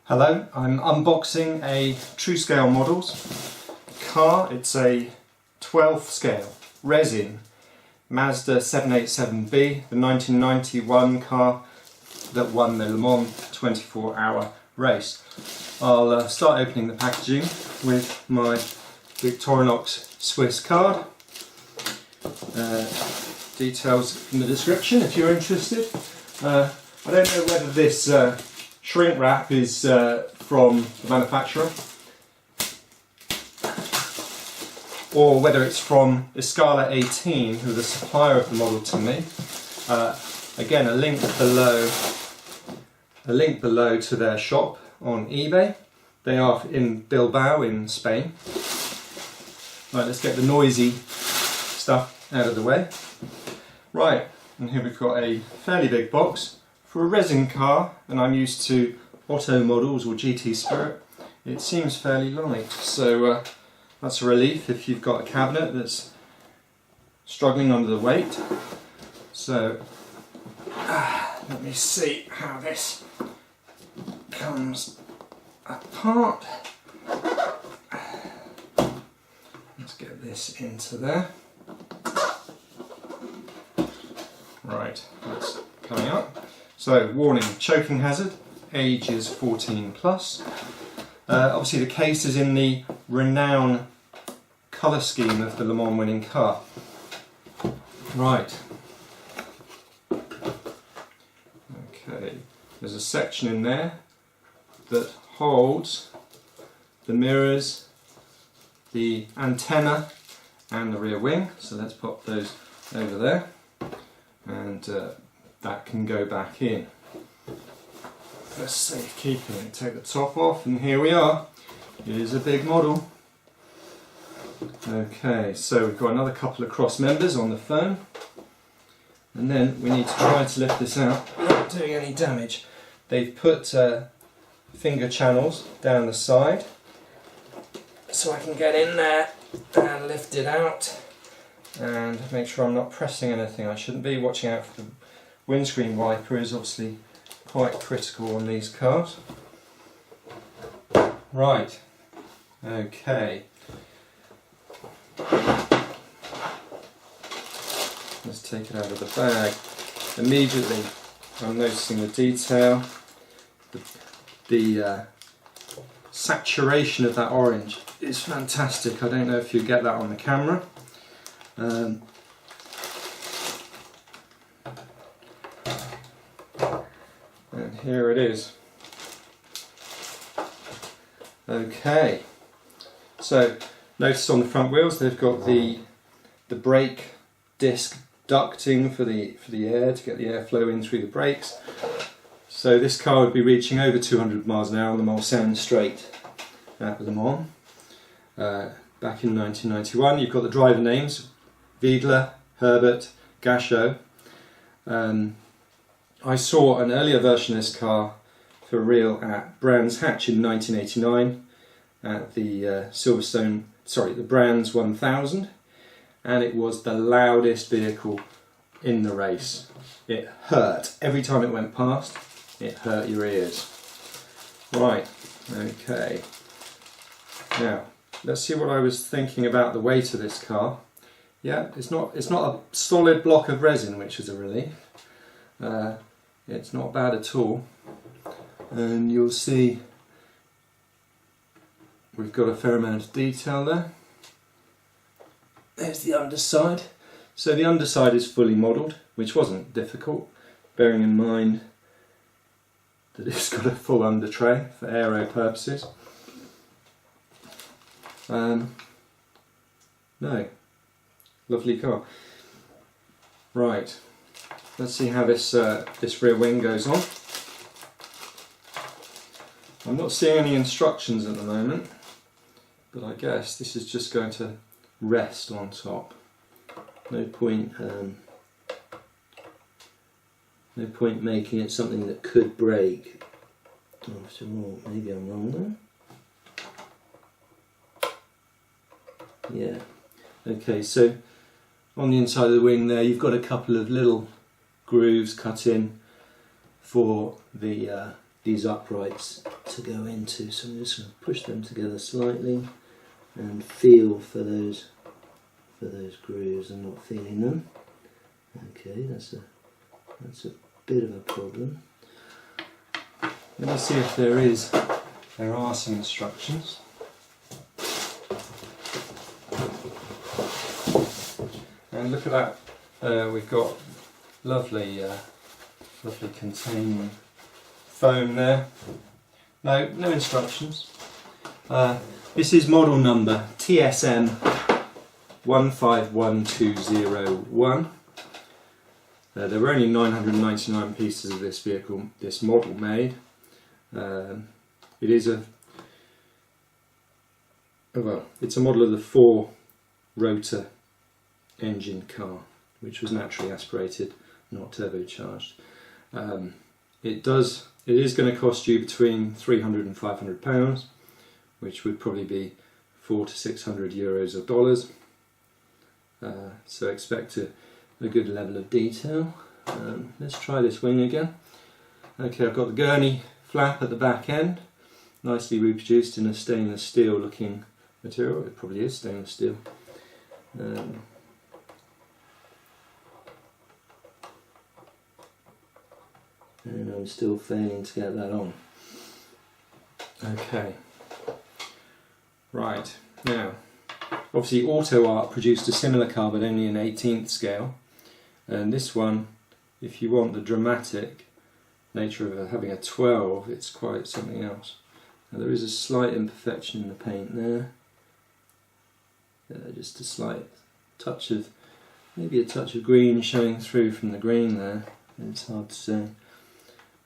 Hello, I'm unboxing a TrueScale Models car. It's a 12th scale resin Mazda 787B, the 1991 car that won the Le Mans 24-hour race. I'll start opening the packaging with my Victorinox Swiss card. Details in the description if you're interested. I don't know whether this shrink wrap is from the manufacturer or whether it's from Escala 18, who are the supplier of the model to me. Again, a link below to their shop on eBay. They are in Bilbao in Spain. Right, let's get the noisy stuff out of the way. Right, and here we've got a fairly big box. For a resin car, and I'm used to Otto models or GT Spirit, it seems fairly light, so that's a relief if you've got a cabinet that's struggling under the weight. So let me see how this comes apart. Let's get this into there. Right, that's coming up. So, warning, choking hazard, age is 14 plus. Obviously the case is in the Renown colour scheme of the Le Mans winning car. Right. Okay, there's a section in there that holds the mirrors, the antenna and the rear wing. So let's pop those over there. And that can go back in. For safekeeping, take the top off, and here we are. It is a big model. Okay, so we've got another couple of cross members on the phone, and then we need to try to lift this out without doing any damage. They've put finger channels down the side, so I can get in there and lift it out. And make sure I'm not pressing anything. I shouldn't be. Watching out for the windscreen wiper is obviously quite critical on these cars. Right, okay. Let's take it out of the bag. Immediately I'm noticing the detail, the saturation of that orange is fantastic. I don't know if you get that on the camera. And here it is. Okay, so notice on the front wheels they've got the brake disc ducting for the air, to get the airflow in through the brakes. So this car would be reaching over 200 miles an hour on the Mulsanne straight at Le Mans back in 1991. You've got the driver names: Viedler, Herbert, Gachot. I saw an earlier version of this car for real at Brands Hatch in 1989 at the the Brands 1000, and it was the loudest vehicle in the race. It hurt every time it went past. It hurt your ears. Right, okay. Now let's see what I was thinking about the weight of this car. Yeah, it's not a solid block of resin, which is a relief. It's not bad at all. And you'll see we've got a fair amount of detail there. There's the underside. So the underside is fully modelled, which wasn't difficult, bearing in mind that it's got a full under tray for aero purposes. No. Lovely car. Right, let's see how this rear wing goes on. I'm not seeing any instructions at the moment, but I guess this is just going to rest on top. No point making it something that could break. After all, maybe I'm wrong there. Yeah. Okay, so on the inside of the wing there you've got a couple of little grooves cut in for the these uprights to go into, so I'm just going to push them together slightly and feel for those grooves. I'm not feeling them. Okay, that's a bit of a problem. Let me see if there are some instructions. And look at that, we've got lovely containing foam there. No instructions. This is model number TSM 151201. There were only 999 pieces of this model made. It's a model of the 4-rotor engine car, which was naturally aspirated, not turbocharged. It is going to cost you between £300 and £500, which would probably be €400 to €600 or dollars. So expect a good level of detail. Let's try this wing again. Okay, I've got the gurney flap at the back end, nicely reproduced in a stainless steel looking material. It probably is stainless steel. And I'm still failing to get that on. Okay. Right, now, obviously Auto Art produced a similar car but only an 18th scale, and this one, if you want the dramatic nature of having a 12, it's quite something else. Now, there is a slight imperfection in the paint there, just a slight touch of, maybe a touch of green showing through from the green there. It's hard to say.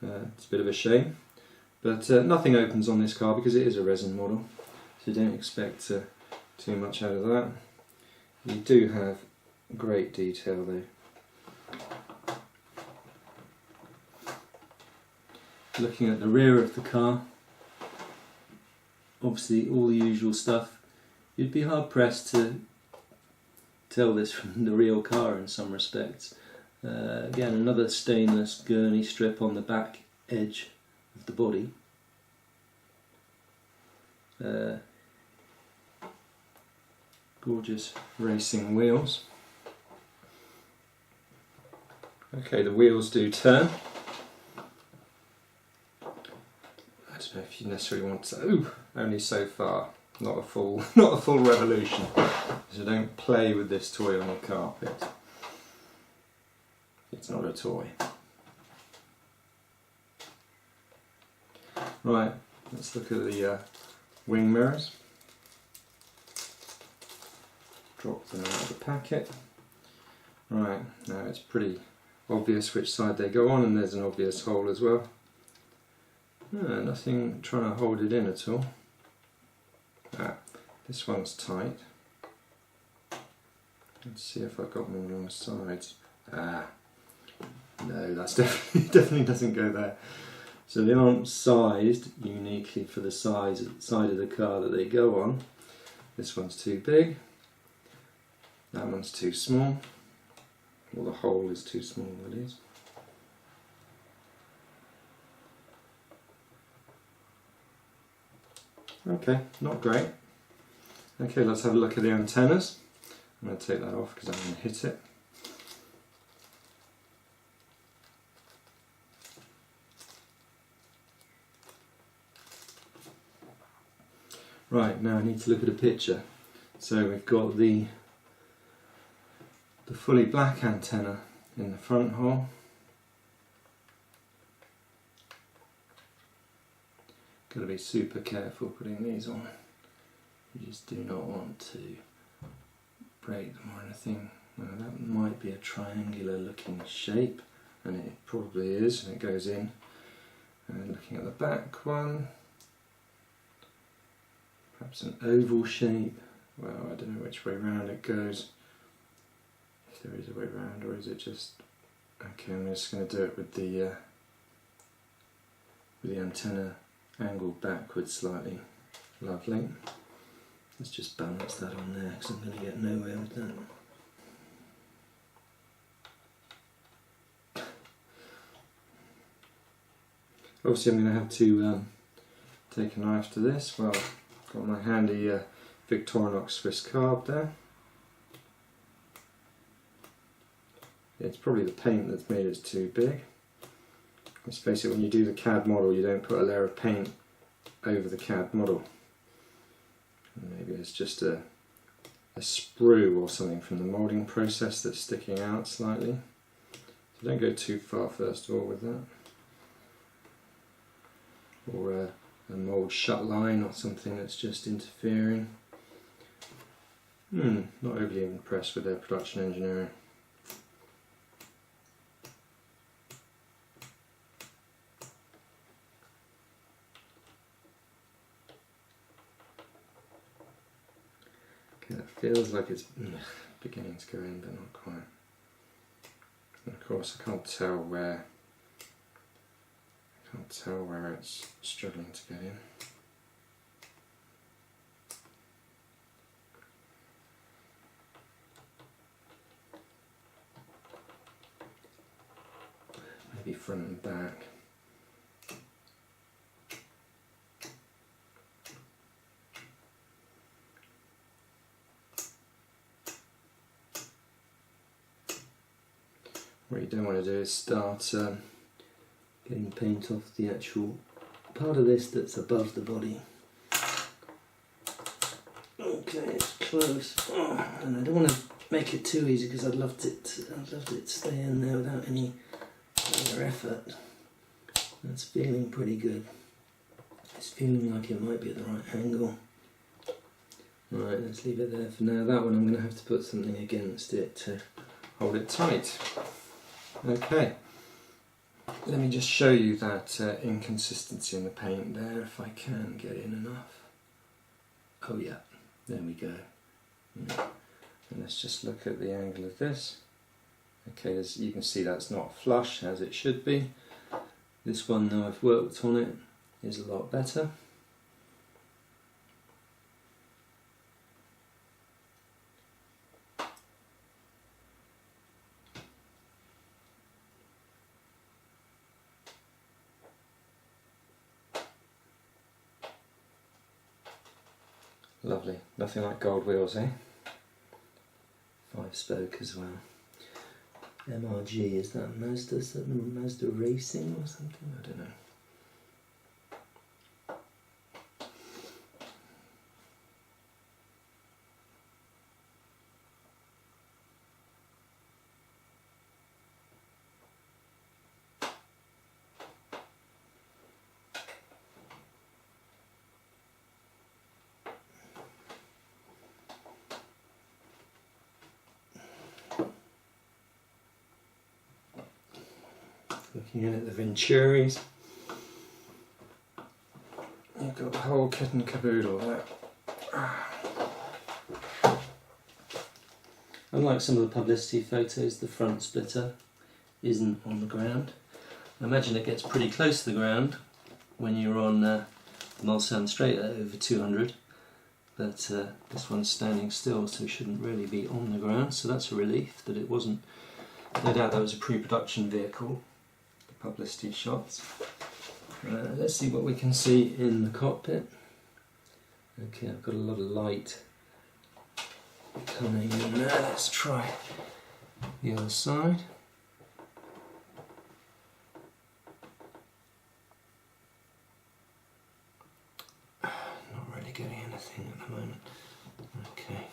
It's a bit of a shame, but nothing opens on this car because it is a resin model, so don't expect too much out of that. You do have great detail though. Looking at the rear of the car, obviously all the usual stuff. You'd be hard pressed to tell this from the real car in some respects. Again, another stainless gurney strip on the back edge of the body. Gorgeous racing wheels. Okay, the wheels do turn. I don't know if you necessarily want to. Ooh, only so far. Not a full revolution. So don't play with this toy on the carpet. It's not a toy. Right, let's look at the wing mirrors. Drop them out of the packet. Right, now it's pretty obvious which side they go on, and there's an obvious hole as well. Nothing trying to hold it in at all. This one's tight. Let's see if I've got more on the sides. No, that's definitely doesn't go there. So they aren't sized uniquely for the side of the car that they go on. This one's too big. That one's too small. Well, the hole is too small, that is. Okay, not great. Okay, let's have a look at the antennas. I'm going to take that off because I'm going to hit it. Right, now I need to look at a picture. So we've got the fully black antenna in the front hole. Got to be super careful putting these on. You just do not want to break them or anything. Now that might be a triangular looking shape, and it probably is, and it goes in. And looking at the back one, perhaps an oval shape. Well, I don't know which way round it goes. If there is a way round, or is it just... Okay, I'm just going to do it with the antenna angled backwards slightly. Lovely. Let's just balance that on there because I'm going to get nowhere with that. Obviously I'm going to have to take a knife to this? Well, got my handy Victorinox Swiss carb there. It's probably the paint that's made it too big. Let's face it, when you do the CAD model, you don't put a layer of paint over the CAD model. Maybe it's just a sprue or something from the moulding process that's sticking out slightly. So don't go too far first of all with that. Or a mould shut line or something that's just interfering. Not overly impressed with their production engineering. Okay, it feels like it's beginning to go in, but not quite. And of course, I can't tell where it's struggling to get in. Maybe front and back. What you don't want to do is start getting paint off the actual part of this that's above the body. Okay, it's close. And I don't want to make it too easy because I'd loved it to stay in there without any further effort. That's feeling pretty good. It's feeling like it might be at the right angle. Right, let's leave it there for now. That one I'm going to have to put something against it to hold it tight. Okay, let me just show you that inconsistency in the paint there, if I can get in enough. Oh yeah, there we go. Yeah. And let's just look at the angle of this. Okay, as you can see, that's not flush as it should be. This one, though I've worked on it, is a lot better. Lovely, nothing like gold wheels, eh? 5-spoke as well. MRG, is that Mazda? Is that Mazda Racing or something? I don't know. Looking in at the Venturis, you've got the whole kit and caboodle there. Unlike some of the publicity photos, the front splitter isn't on the ground. I imagine it gets pretty close to the ground when you're on the Mulsanne straight at over 200, but this one's standing still, so it shouldn't really be on the ground, so that's a relief that it wasn't. No doubt that was a pre-production vehicle. Publicity shots. Let's see what we can see in the cockpit. Okay, I've got a lot of light coming in there. Let's try the other side. Not really getting anything at the moment. Okay.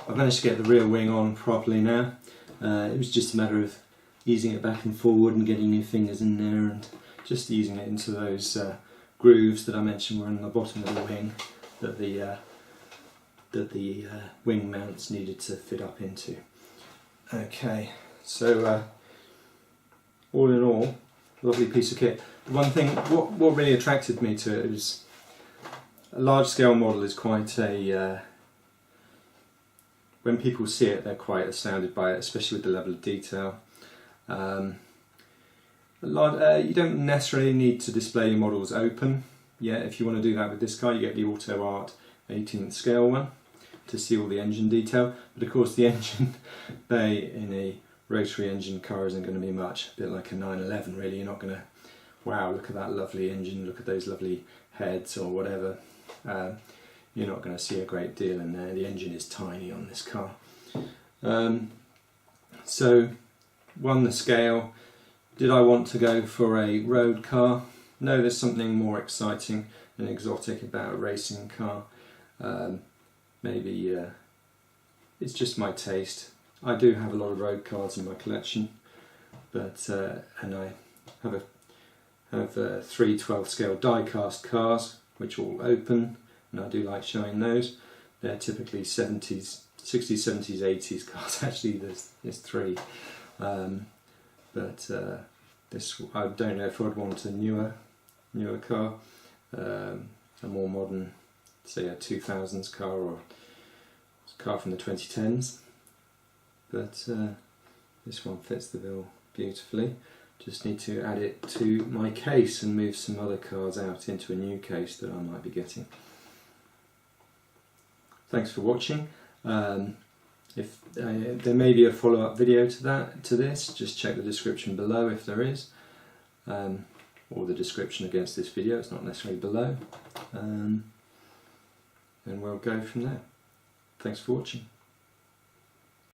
I've managed to get the rear wing on properly now. It was just a matter of easing it back and forward and getting your fingers in there and just easing it into those grooves that I mentioned were in the bottom of the wing that the wing mounts needed to fit up into. Okay, so all in all, lovely piece of kit. The one thing, what really attracted me to it was a large scale model is quite a when people see it, they're quite astounded by it, especially with the level of detail. You don't necessarily need to display your models open. Yeah, if you want to do that with this car, you get the Auto Art 18th scale one to see all the engine detail. But of course the engine bay in a rotary engine car isn't going to be much. A bit like a 911 really. You're not going to, wow, look at that lovely engine, look at those lovely heads or whatever. You're not going to see a great deal in there. The engine is tiny on this car. So, won the scale. Did I want to go for a road car? No, there's something more exciting and exotic about a racing car. Maybe it's just my taste. I do have a lot of road cars in my collection, but and I have 3 12 scale die cast cars which all open, and I do like showing those. They're typically 70s, 60s, 70s, 80s cars. Actually, there's 3, but this, I don't know if I'd want a newer car, a more modern, say a 2000s car or a car from the 2010s. But this one fits the bill beautifully. Just need to add it to my case and move some other cars out into a new case that I might be getting. Thanks for watching. If there may be a follow-up video to this, just check the description below if there is, or the description against this video. It's not necessarily below, and we'll go from there. Thanks for watching.